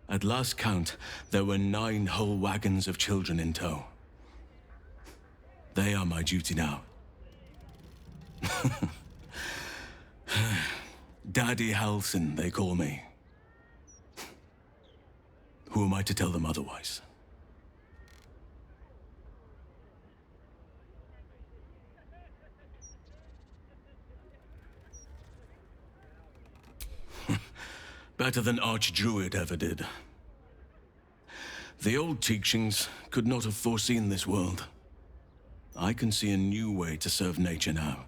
At last count, there were 9 whole wagons of children in tow. They are my duty now. Daddy Halsin, they call me. Who am I to tell them otherwise? Better than Archdruid ever did. The old teachings could not have foreseen this world. I can see a new way to serve nature now.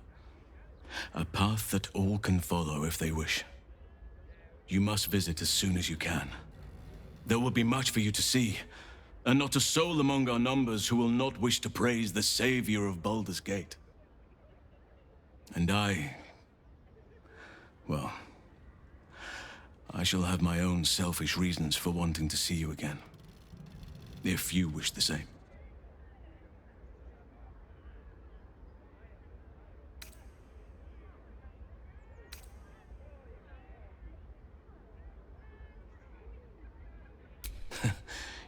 A path that all can follow if they wish. You must visit as soon as you can. There will be much for you to see, and not a soul among our numbers who will not wish to praise the savior of Baldur's Gate. And well, I shall have my own selfish reasons for wanting to see you again, if you wish the same.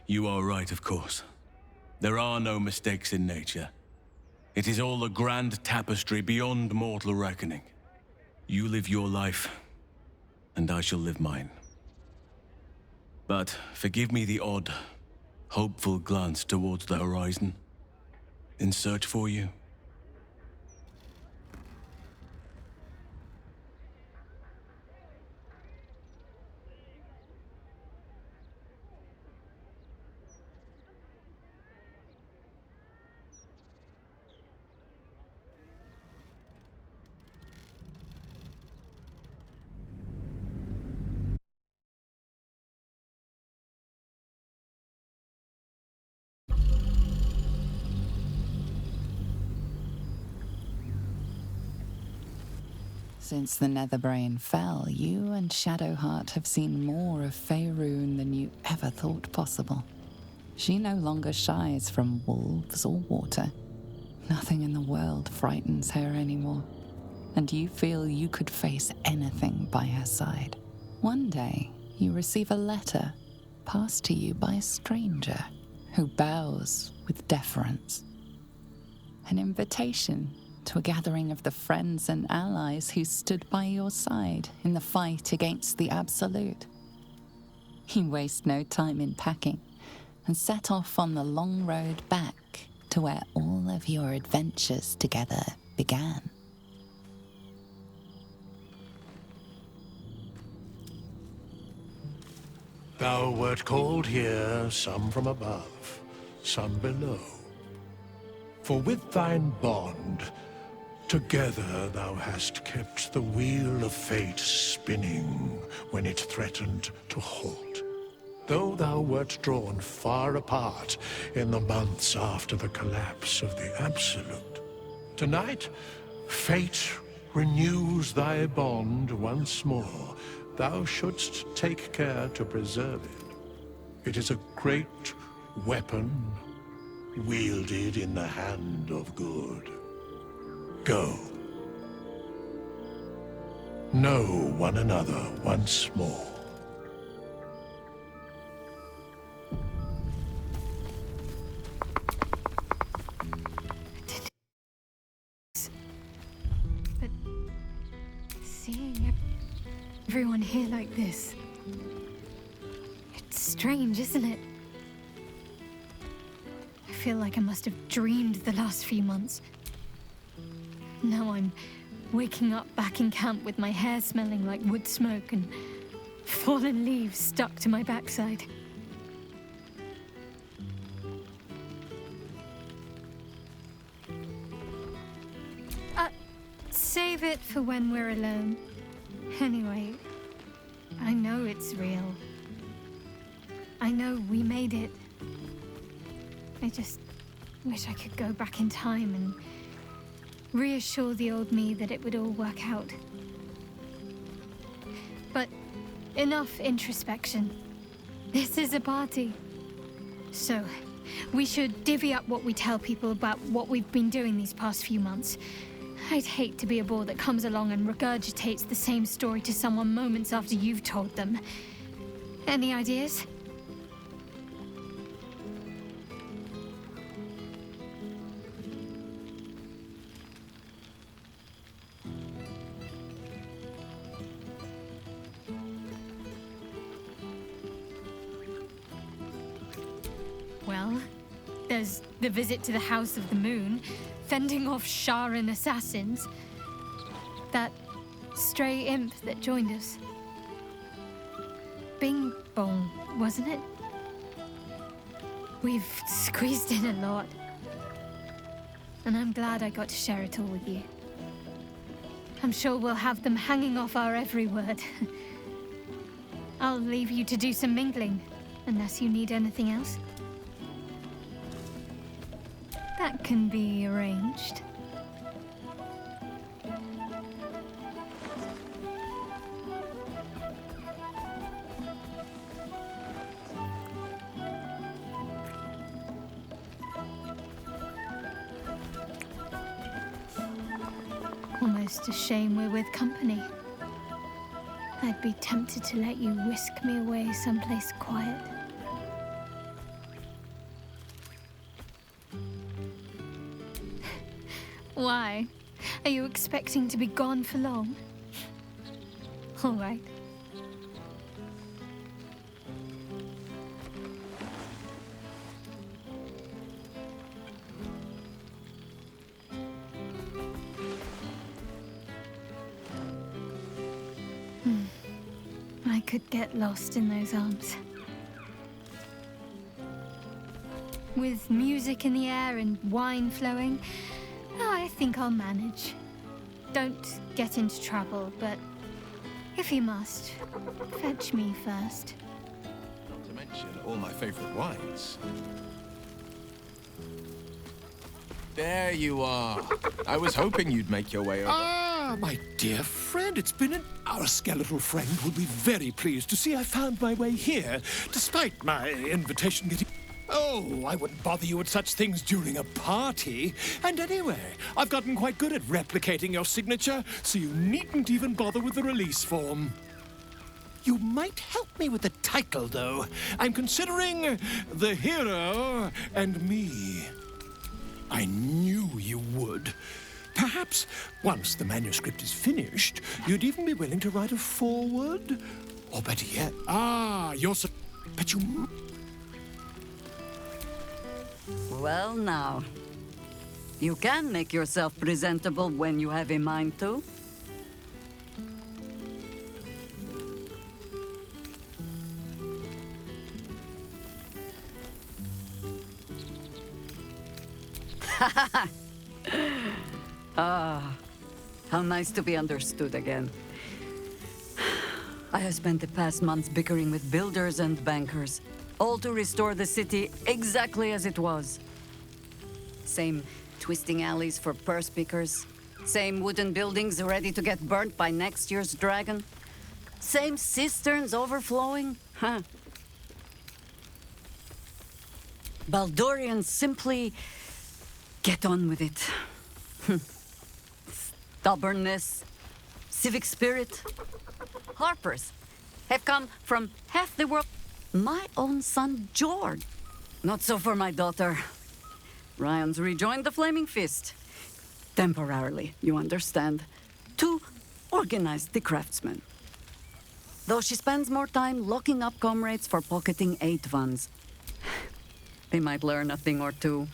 You are right, of course. There are no mistakes in nature. It is all a grand tapestry beyond mortal reckoning. You live your life, and I shall live mine. But forgive me the odd, hopeful glance towards the horizon, in search for you. Since the Netherbrain fell, you and Shadowheart have seen more of Faerun than you ever thought possible. She no longer shies from wolves or water. Nothing in the world frightens her anymore, and you feel you could face anything by her side. One day, you receive a letter passed to you by a stranger who bows with deference. An invitation to a gathering of the friends and allies who stood by your side in the fight against the Absolute. You waste no time in packing and set off on the long road back to where all of your adventures together began. Thou wert called here, some from above, some below. For with thine bond, together thou hast kept the wheel of fate spinning when it threatened to halt. Though thou wert drawn far apart in the months after the collapse of the Absolute, tonight fate renews thy bond once more. Thou shouldst take care to preserve it. It is a great weapon wielded in the hand of good. Go. Know one another once more. But seeing everyone here like this, it's strange, isn't it? I feel like I must have dreamed the last few months. Now I'm waking up back in camp with my hair smelling like wood smoke and fallen leaves stuck to my backside. Save it for when we're alone. Anyway, I know it's real. I know we made it. I just wish I could go back in time and reassure the old me that it would all work out. But enough introspection. This is a party. So, we should divvy up what we tell people about what we've been doing these past few months. I'd hate to be a bore that comes along and regurgitates the same story to someone moments after you've told them. Any ideas? Well, there's the visit to the House of the Moon, fending off Sharan assassins. That stray imp that joined us. Bing bong, wasn't it? We've squeezed in a lot. And I'm glad I got to share it all with you. I'm sure we'll have them hanging off our every word. I'll leave you to do some mingling, unless you need anything else. That can be arranged. Almost a shame we're with company. I'd be tempted to let you whisk me away someplace quiet. Why? Are you expecting to be gone for long? All right. I could get lost in those arms. With music in the air and wine flowing, I think I'll manage. Don't get into trouble, but if you must, fetch me first. Not to mention all my favorite wines. There you are. I was hoping you'd make your way over. Ah, my dear friend, it's been Our skeletal friend will be very pleased to see I found my way here, despite my invitation getting... Oh, I wouldn't bother you with such things during a party. And anyway, I've gotten quite good at replicating your signature, so you needn't even bother with the release form. You might help me with the title, though. I'm considering The Hero and Me. I knew you would. Perhaps, once the manuscript is finished, you'd even be willing to write a foreword? Or better yet, you're so... But you... Well, now. You can make yourself presentable when you have a mind to. How nice to be understood again. I have spent the past months bickering with builders and bankers, all to restore the city exactly as it was. Same twisting alleys for purse pickers, same wooden buildings ready to get burnt by next year's dragon, same cisterns overflowing. Baldurians simply get on with it. Stubbornness, civic spirit. Harpers have come from half the world. My own son, George. Not so for my daughter. Ryan's rejoined the Flaming Fist. Temporarily, you understand. To organize the craftsmen. Though she spends more time locking up comrades for pocketing aid funds. They might learn a thing or two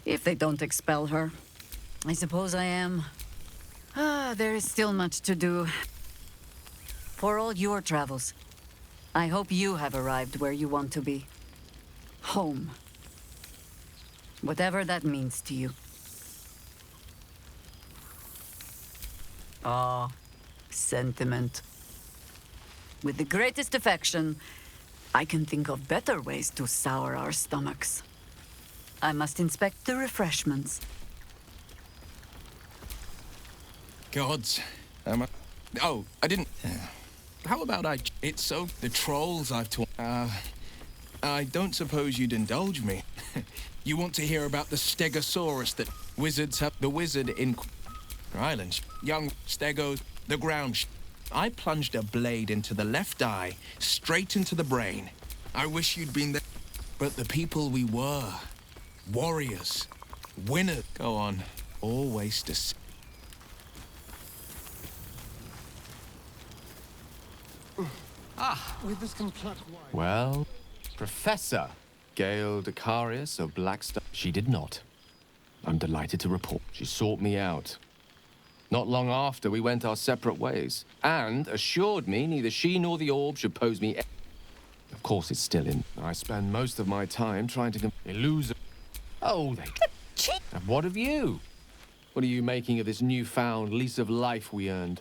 if they don't expel her. I suppose I am. There is still much to do. For all your travels, I hope you have arrived where you want to be. Home. Whatever that means to you. Sentiment. With the greatest affection, I can think of better ways to sour our stomachs. I must inspect the refreshments. Gods. Oh, I didn't... How about It's so... The trolls I've taught... I don't suppose you'd indulge me. You want to hear about the Stegosaurus that wizards have... The wizard in... Islands. Young Stegos, the ground... I plunged a blade into the left eye, straight into the brain. I wish you'd been there. But the people we were... Warriors. Winners. Go on. Always to... Well, Professor, Gale Decarius of Blackstone. She did not. I'm delighted to report. She sought me out. Not long after, we went our separate ways, and assured me neither she nor the orb should pose me. Of course, it's still in. I spend most of my time trying to elude. Oh, they. And what of you? What are you making of this newfound lease of life we earned?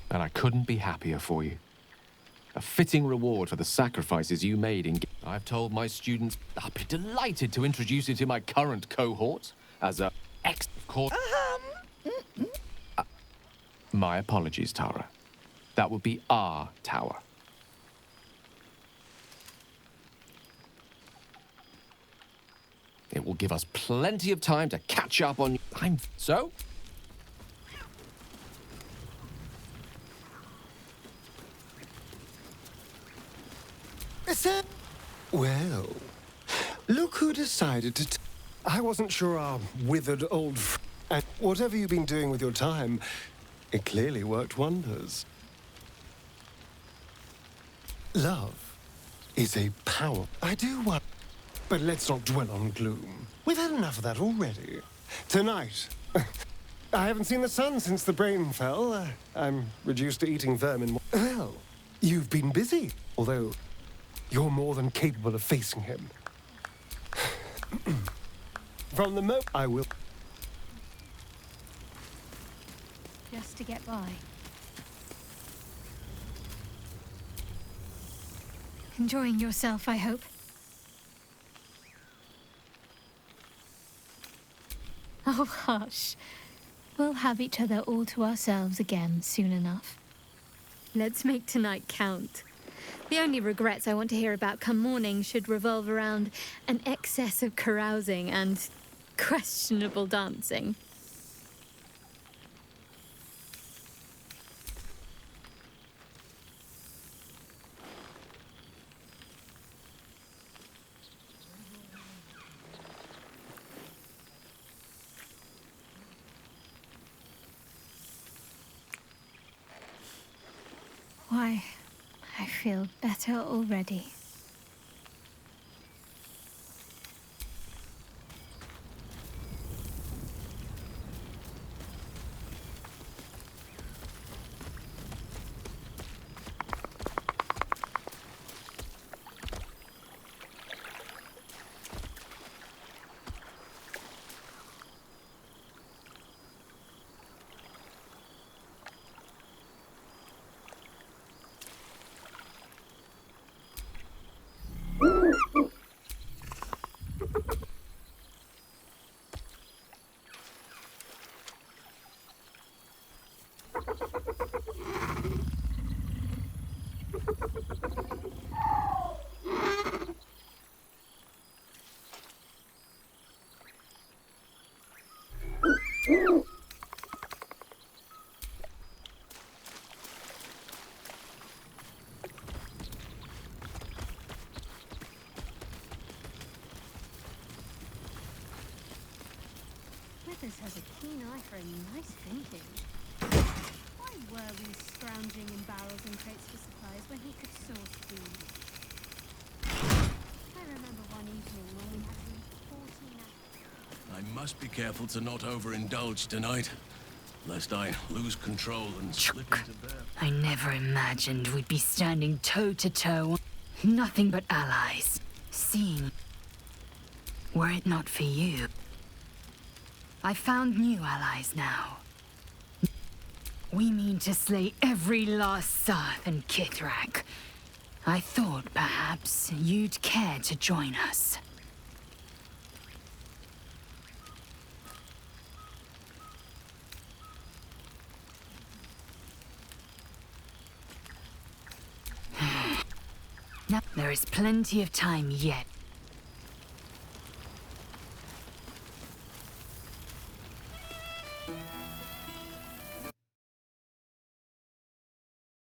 And I couldn't be happier for you. A fitting reward for the sacrifices you made in... I've told my students I'll be delighted to introduce you to my current cohort as a of course. My apologies, Tara. That would be our tower. It will give us plenty of time to catch up on... So? Well, look who decided to... I wasn't sure our withered old and whatever you've been doing with your time, it clearly worked wonders. Love is a power. I do want... But let's not dwell on gloom. We've had enough of that already. Tonight, I haven't seen the sun since the brain fell. I'm reduced to eating vermin. Well, you've been busy, although you're more than capable of facing him. From the moment I will... Just to get by. Enjoying yourself, I hope. Oh, hush. We'll have each other all to ourselves again soon enough. Let's make tonight count. The only regrets I want to hear about come morning should revolve around an excess of carousing and questionable dancing. Why, I feel better already. Withers has a keen eye for a nice vintage. Why were we scrounging in barrels and crates for supplies when he could source food? I remember one evening when we had to eat 14 I must be careful to not overindulge tonight, lest I lose control and slip into bed. I never imagined we'd be standing toe to toe. Nothing but allies. Seeing. Were it not for you. I found new allies now. We mean to slay every last Sarth and Kithrak. I thought perhaps you'd care to join us. Now, there is plenty of time yet.